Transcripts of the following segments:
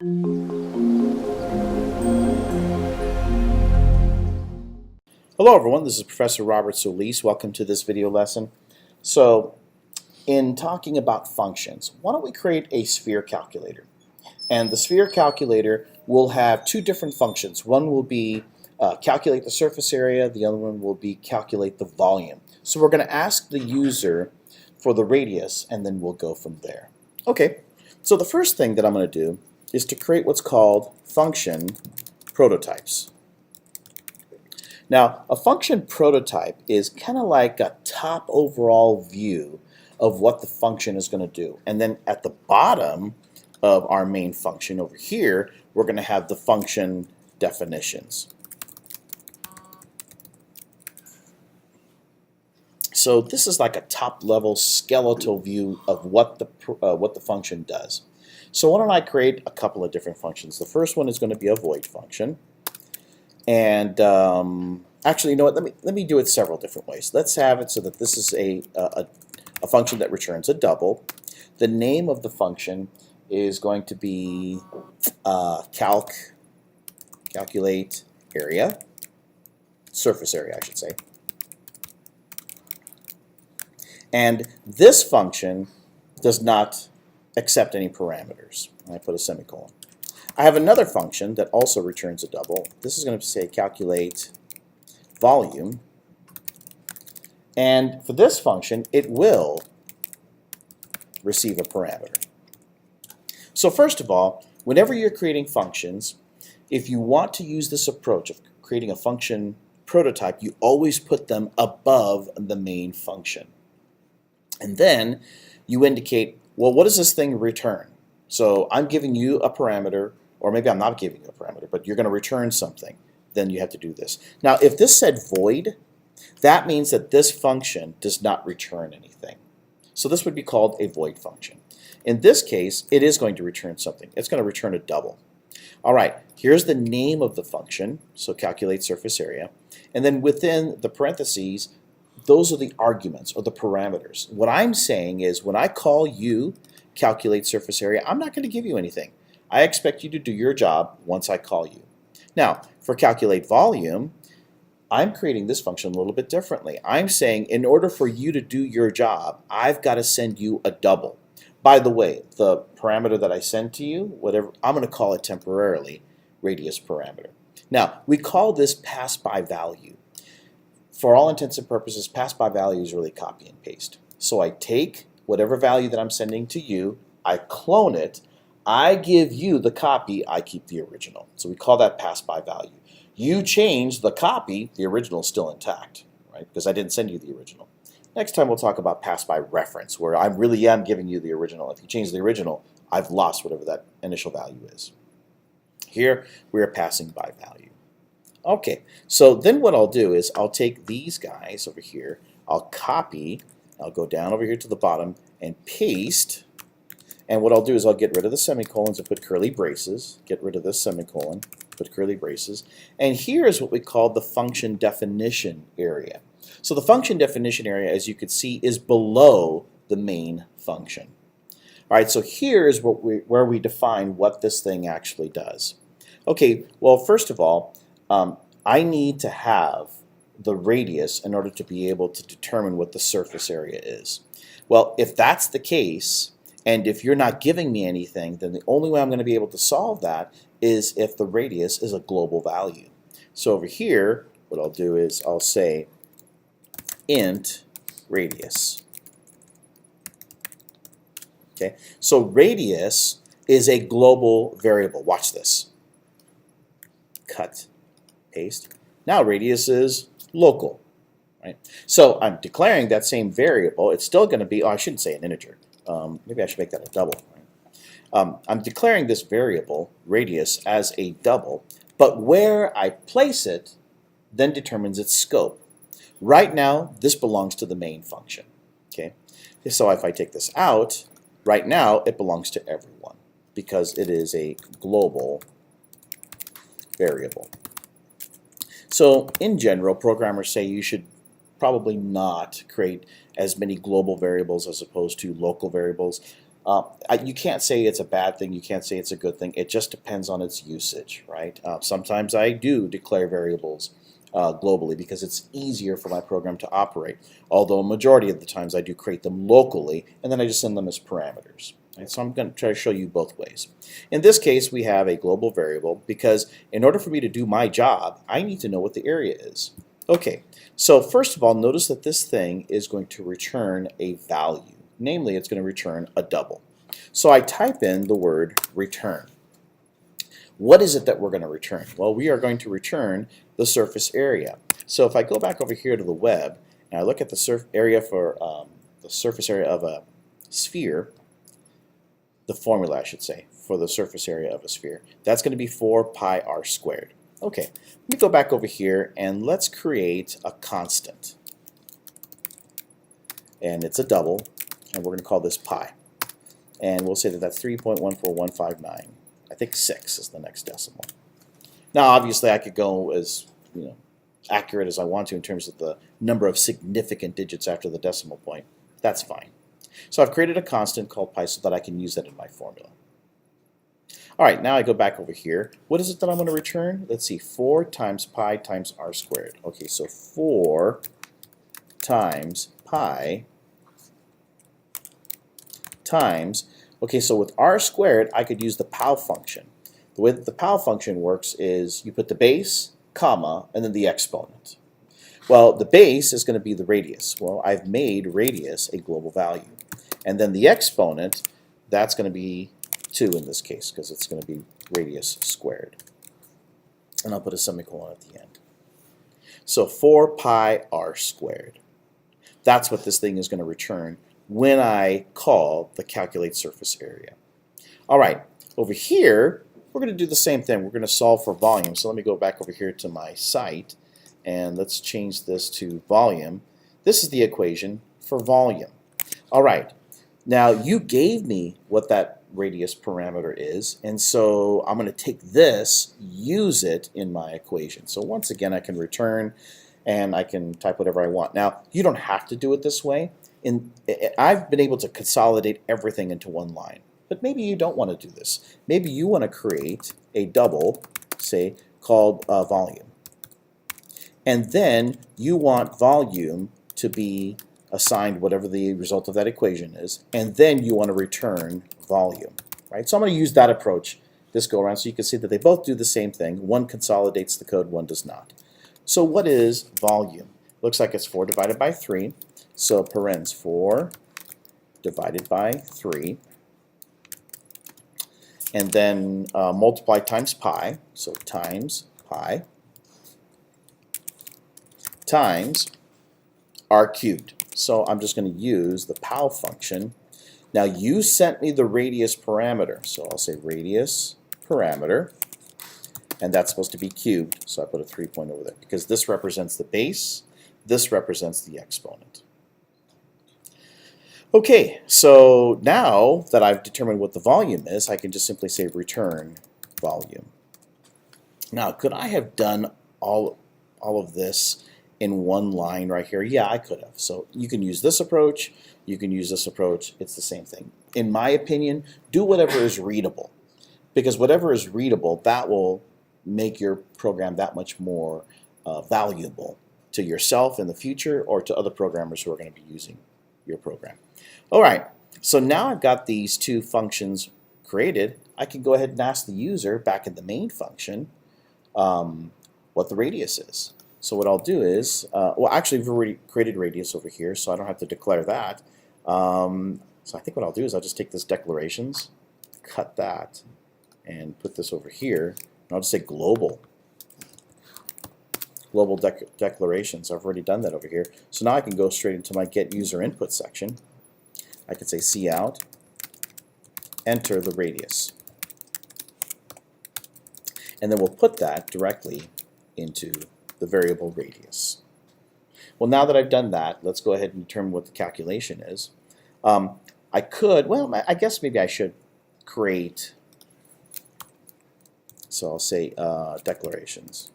Hello everyone, this is Professor Robert Solis. Welcome to this video lesson. So, in talking about functions, why don't we create a sphere calculator? And the sphere calculator will have two different functions. One will be calculate the surface area, the other one will be calculate the volume. So we're going to ask the user for the radius and then we'll go from there. Okay, so the first thing that I'm going to do is to create what's called function prototypes. Now, a function prototype is kind of like a top overall view of what the function is going to do. And then at the bottom of our main function over here, we're going to have the function definitions. So this is like a top-level skeletal view of what the function does. So why don't I create a couple of different functions? The first one is going to be a void function. And actually, you know what? Let me do it several different ways. Let's have it so that this is a function that returns a double. The name of the function is going to be calculate area, surface area, I should say. And this function does not accept any parameters. I put a semicolon. I have another function that also returns a double. This is going to say calculate volume. And for this function, it will receive a parameter. So first of all, whenever you're creating functions, if you want to use this approach of creating a function prototype, you always put them above the main function. And then you indicate, well, what does this thing return? So I'm giving you a parameter, or maybe I'm not giving you a parameter, but you're going to return something. Then you have to do this. Now, if this said void, that means that this function does not return anything. So this would be called a void function. In this case, it is going to return something. It's going to return a double. All right, here's the name of the function, so calculate surface area. And then within the parentheses, those are the arguments or the parameters. What I'm saying is when I call you calculate surface area, I'm not going to give you anything. I expect you to do your job once I call you. Now, for calculate volume, I'm creating this function a little bit differently. I'm saying in order for you to do your job, I've got to send you a double. By the way, the parameter that I send to you, whatever, I'm going to call it temporarily radius parameter. Now, we call this pass by value. For all intents and purposes, pass by value is really copy and paste. So I take whatever value that I'm sending to you, I clone it, I give you the copy, I keep the original. So we call that pass by value. You change the copy, the original is still intact, right? Because I didn't send you the original. Next time we'll talk about pass by reference, where I really am giving you the original. If you change the original, I've lost whatever that initial value is. Here, we are passing by value. Okay, so then what I'll do is I'll take these guys over here, I'll copy, I'll go down over here to the bottom and paste, and what I'll do is I'll get rid of the semicolons and put curly braces, get rid of this semicolon, put curly braces, and here's what we call the function definition area. So the function definition area, as you can see, is below the main function. All right, so here's where we define what this thing actually does. Okay, well, first of all, I need to have the radius in order to be able to determine what the surface area is. Well, if that's the case, and if you're not giving me anything, then the only way I'm going to be able to solve that is if the radius is a global value. So over here, what I'll do is I'll say int radius. Okay, so radius is a global variable. Watch this. Cut. Paste. Now radius is local, right? So I'm declaring that same variable. It's still going to be, oh, I shouldn't say an integer. Maybe I should make that a double. Right? I'm declaring this variable, radius, as a double, but where I place it then determines its scope. Right now, this belongs to the main function. Okay, so if I take this out, right now it belongs to everyone because it is a global variable. So in general, programmers say you should probably not create as many global variables as opposed to local variables. You can't say it's a bad thing, you can't say it's a good thing, it just depends on its usage, right? Sometimes I do declare variables globally because it's easier for my program to operate, although a majority of the times I do create them locally and then I just send them as parameters. Right? So I'm going to try to show you both ways. In this case, we have a global variable because in order for me to do my job, I need to know what the area is. Okay, so first of all, notice that this thing is going to return a value. Namely, it's going to return a double. So I type in the word return. What is it that we're going to return? Well, we are going to return the surface area. So if I go back over here to the web and I look at the surface area for the surface area of a sphere, the formula I should say for the surface area of a sphere, that's going to be 4 pi r squared. Okay, let me go back over here and let's create a constant. And it's a double, and we're going to call this pi. And we'll say that that's 3.14159. I think 6 is the next decimal. Now, obviously, I could go as accurate as I want to in terms of the number of significant digits after the decimal point. That's fine. So I've created a constant called pi so that I can use that in my formula. All right, now I go back over here. What is it that I'm going to return? Let's see, 4 times pi times r squared. Okay, so 4 times pi times, okay, so with r squared, I could use the POW function. The way that the POW function works is you put the base, comma, and then the exponent. Well, the base is going to be the radius. Well, I've made radius a global value. And then the exponent, that's going to be 2 in this case, because it's going to be radius squared. And I'll put a semicolon at the end. So 4 pi r squared. That's what this thing is going to return when I call the calculate surface area. All right, over here, we're going to do the same thing. We're going to solve for volume. So let me go back over here to my site, and let's change this to volume. This is the equation for volume. All right, now you gave me what that radius parameter is, and so I'm going to take this, use it in my equation. So once again, I can return, and I can type whatever I want. Now, you don't have to do it this way. I've been able to consolidate everything into one line, but maybe you don't want to do this. Maybe you want to create a double, say, called volume. And then you want volume to be assigned whatever the result of that equation is, and then you want to return volume, right? So I'm going to use that approach this go around so you can see that they both do the same thing. One consolidates the code, one does not. So what is volume? Looks like it's 4 divided by 3. So parens 4 divided by 3. And then multiply times pi. So times pi times r cubed. So I'm just going to use the POW function. Now you sent me the radius parameter. So I'll say radius parameter. And that's supposed to be cubed. So I put a 3 point over there because this represents the base. This represents the exponent. Okay, so now that I've determined what the volume is, I can just simply say return volume. Now, could I have done all of this in one line right here? Yeah, I could have. So you can use this approach, you can use this approach, it's the same thing. In my opinion, do whatever is readable, because whatever is readable, that will make your program that much more valuable to yourself in the future or to other programmers who are going to be using your program. All right, so now I've got these two functions created. I can go ahead and ask the user back in the main function what the radius is. So what I'll do is, well, actually we've already created radius over here, so I don't have to declare that. So I think what I'll do is I'll just take this declarations, cut that, and put this over here, and I'll just say global. Global declarations. I've already done that over here. So now I can go straight into my get user input section. I can say cout, enter the radius. And then we'll put that directly into the variable radius. Well, now that I've done that, let's go ahead and determine what the calculation is. I could, well, I guess maybe I should create, so I'll say declarations.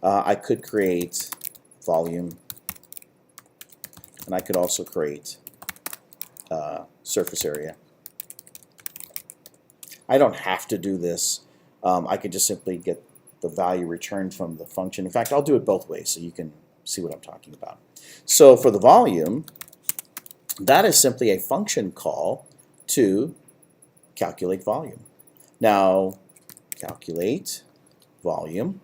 I could create volume, and I could also create surface area. I don't have to do this. I could just simply get the value returned from the function. In fact, I'll do it both ways so you can see what I'm talking about. So for the volume, that is simply a function call to calculate volume. Now, calculate volume,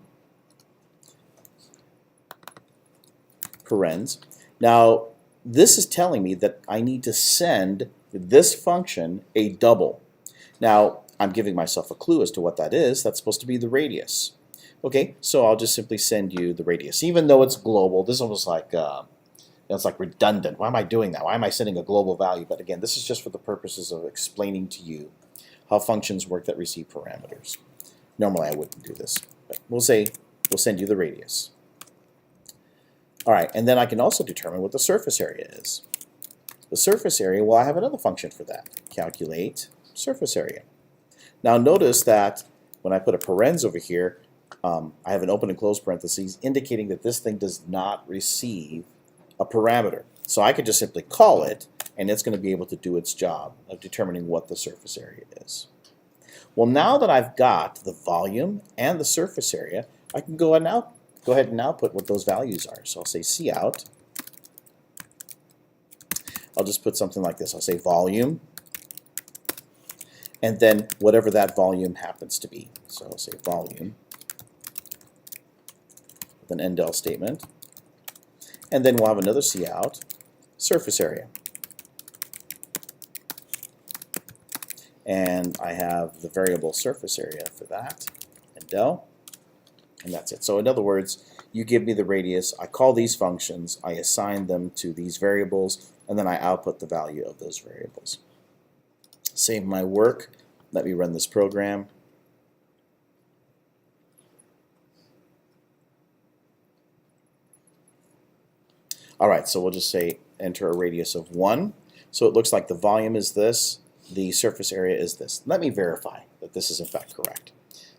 parens. Now, this is telling me that I need to send this function a double. Now, I'm giving myself a clue as to what that is. That's supposed to be the radius. Okay, so I'll just simply send you the radius. Even though it's global, this is almost like it's like redundant. Why am I doing that? Why am I sending a global value? But again, this is just for the purposes of explaining to you how functions work that receive parameters. Normally, I wouldn't do this, but we'll say we'll send you the radius. All right, and then I can also determine what the surface area is. The surface area, well, I have another function for that. Calculate surface area. Now notice that when I put a parens over here, I have an open and closed parentheses indicating that this thing does not receive a parameter. So I could just simply call it, and it's going to be able to do its job of determining what the surface area is. Well, now that I've got the volume and the surface area, I can go ahead and output what those values are. So I'll say cout. I'll just put something like this. I'll say volume, and then whatever that volume happens to be. So I'll say volume with an end-del statement. And then we'll have another cout, surface area. And I have the variable surface area for that, end-del, and that's it. So in other words, you give me the radius, I call these functions, I assign them to these variables, and then I output the value of those variables. Save my work. Let me run this program. All right, so we'll just say enter a radius of 1. So it looks like the volume is this, the surface area is this. Let me verify that this is in fact correct.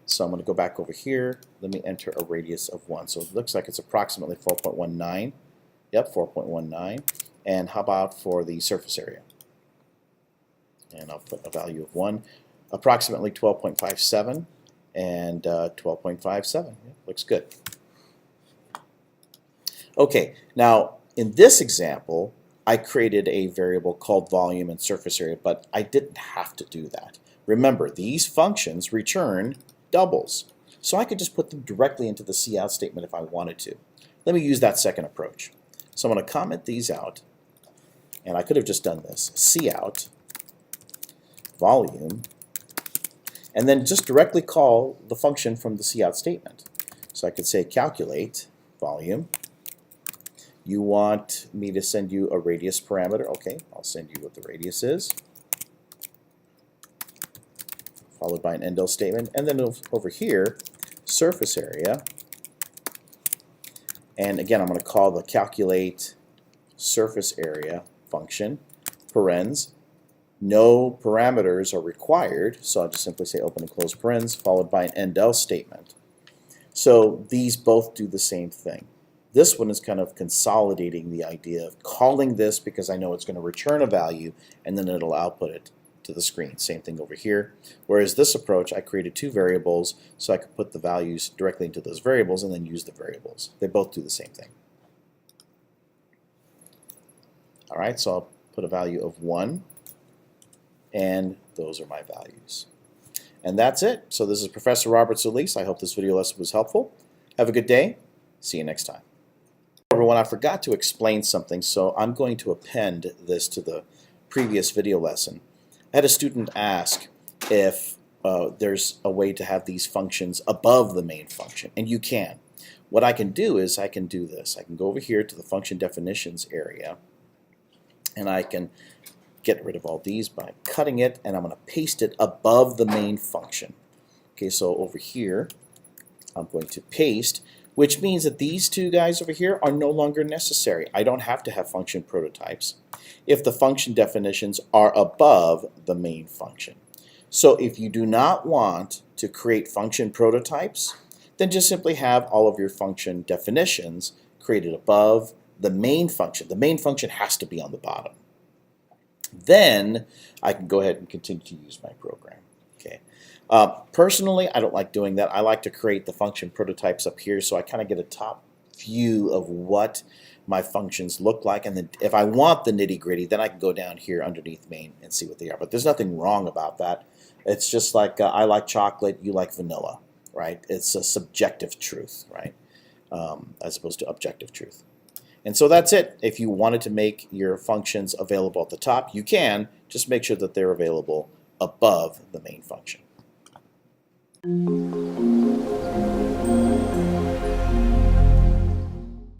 So I'm going to go back over here. Let me enter a radius of 1. So it looks like it's approximately 4.19. Yep, 4.19. And how about for the surface area? And I'll put a value of 1. Approximately 12.57 and 12.57. Yeah, looks good. Okay, now in this example, I created a variable called volume and surface area, but I didn't have to do that. Remember, these functions return doubles. So I could just put them directly into the cout statement if I wanted to. Let me use that second approach. So I'm going to comment these out, and I could have just done this. Cout, volume, and then just directly call the function from the cout statement. So I could say calculate volume. You want me to send you a radius parameter? Okay, I'll send you what the radius is, followed by an end-del statement, and then over here, surface area. And again, I'm going to call the calculate surface area function, parens. No parameters are required, so I'll just simply say open and close parens, followed by an end-del statement. So these both do the same thing. This one is kind of consolidating the idea of calling this because I know it's going to return a value and then it'll output it to the screen. Same thing over here. Whereas this approach, I created two variables so I could put the values directly into those variables and then use the variables. They both do the same thing. All right, so I'll put a value of 1, and those are my values. And that's it. So this is Professor Robert Solis. I hope this video lesson was helpful. Have a good day. See you next time. Everyone, I forgot to explain something, so I'm going to append this to the previous video lesson. I had a student ask if there's a way to have these functions above the main function, and you can. What I can do is I can do this. I can go over here to the function definitions area, and I can get rid of all these by cutting it, and I'm going to paste it above the main function. Okay, so over here, I'm going to paste, which means that these two guys over here are no longer necessary. I don't have to have function prototypes if the function definitions are above the main function. So if you do not want to create function prototypes, then just simply have all of your function definitions created above the main function. The main function has to be on the bottom. Then I can go ahead and continue to use my program. Okay. Personally, I don't like doing that. I like to create the function prototypes up here so I kind of get a top view of what my functions look like, and then if I want the nitty-gritty, then I can go down here underneath main and see what they are. But there's nothing wrong about that. It's just like I like chocolate, you like vanilla, right? It's a subjective truth, right? As opposed to objective truth. And so that's it. If you wanted to make your functions available at the top, you can. Just make sure that they're available above the main function.